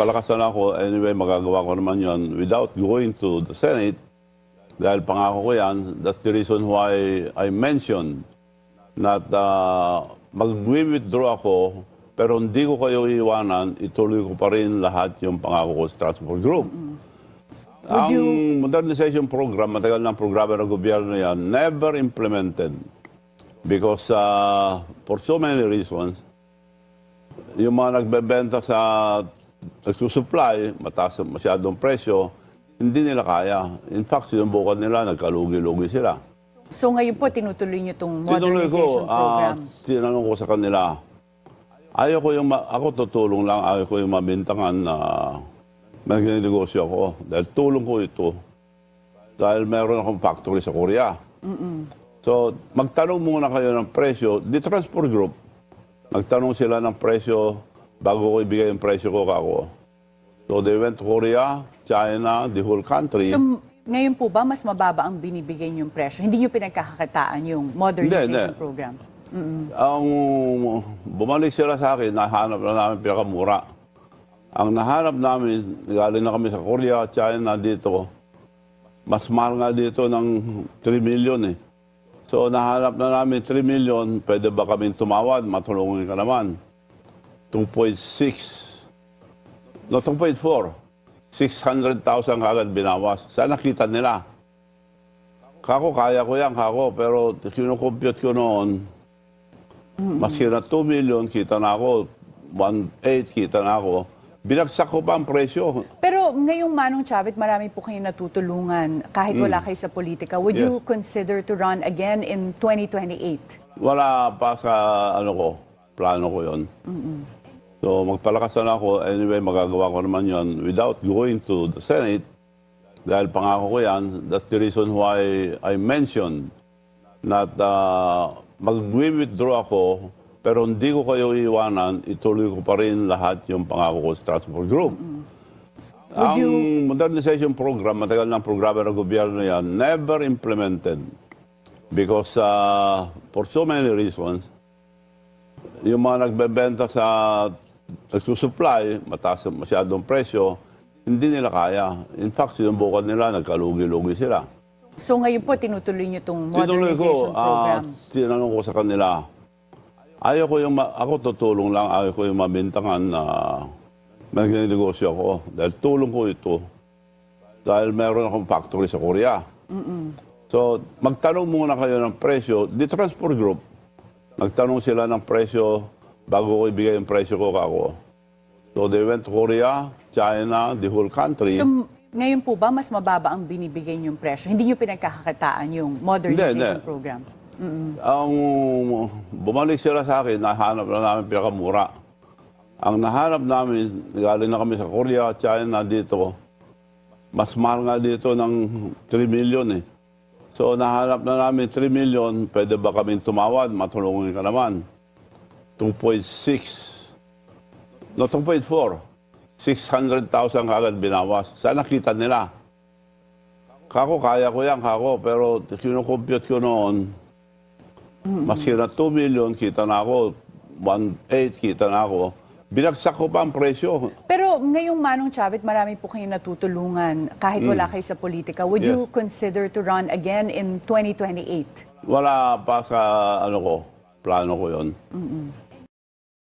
magpalakas na ako, anyway, magagawa ko naman yon without going to the Senate. Dahil pangako ko yan, that's the reason why I mentioned that mag-withdraw ako, pero hindi ko kayo iiwanan, ituloy ko pa rin lahat yung pangako ko sa transport group. Ang modernization program, matagal ng programa ng gobyerno yan, never implemented. Because for so many reasons, yung mga nagbebenta sa nagsusupply, mataas masyadong presyo, hindi nila kaya. In fact, sinubukan nila, nagkalugi-lugi sila. So ngayon po, tinutuloy niyo itong modernization program? Tinanong ko sa kanila, ako tutulong lang, ayaw ko yung mabintangan na mag-negosyo ako. Dahil tulong ko ito. Dahil meron akong factory sa Korea. So, magtanong muna kayo ng presyo. The Transport Group, nagtanong sila ng presyo bago ko ibigay yung presyo ko kako. So, they went to Korea, China, the whole country. So, ngayon po ba, mas mababa ang binibigay niyong presyo? Hindi niyo pinagkakakitaan yung modernization program? Ang bumalik sila sa akin, nahanap na namin pinakamura. Ang nahanap namin, galing na kami sa Korea, China, dito. Mas mahal nga dito ng 3 million eh. So, nahanap na namin 3 million, pwede ba kaming tumawad? Matulungin ka naman. 2.6. No, 2.4. 600,000 kagad binawas. Sana kita nila. Kako, kaya ko yan, kako. Pero kinukompute ko noon, maski na 2 million, kita na ako. 1.8, kita na ako. Binagsak ko pa ang presyo. Pero ngayong Manong Chavit, marami po kayong natutulungan kahit wala kayo sa politika. Would you consider to run again in 2028? Wala pa sa plano ko yon. So magpalakas na ako, anyway, magagawa ko naman yon without going to the Senate. Dahil pangako ko yan, that's the reason why I mentioned that mag-withdraw ako, pero hindi ko kayo iiwanan, ituloy ko pa rin lahat yung pangako ko sa transport group. Ang modernization program, matagal ng programa ng gobyerno yan, never implemented. Because for so many reasons, yung mga nagbebenta sa nagsusupply, mataas masyadong presyo, hindi nila kaya. In fact, sinubukan nila, nagkalugi-lugi sila. So ngayon po, tinutuloy niyo itong modernization program? Tinanong ko sa kanila, ako tutulong lang, ayaw ko yung mabintangan na mag-negosyo ako. Dahil tulong ko ito. Dahil meron akong factory sa Korea. So, magtanong muna kayo ng presyo. The Transport Group, nagtanong sila ng presyo bago ko ibigay yung presyo ko kako. So, they went to Korea, China, the whole country. So, ngayon po ba, mas mababa ang binibigay niyong presyo? Hindi niyo pinagkakakitaan yung modernization program? Ang bumalik sila sa akin, nahanap na namin pinakamura. Ang nahanap namin, galing na kami sa Korea, China, dito. Mas mahal nga dito ng 3 million eh. So, nahanap na namin 3 million, pwede ba kaming tumawad? Matulungin ka naman. 2.6. No, 2.4. 600,000 kagad binawas. Sana kita nila. Kako, kaya ko yan, kako. Pero kinukompute ko noon, maski na 2 million, kita na ako. 1.8, kita na ako. Binagsak ko pa ang presyo. Pero ngayong Manong Chavit, marami po kayong natutulungan kahit wala kayo sa politika. Would you consider to run again in 2028? Wala pa sa plano ko yon.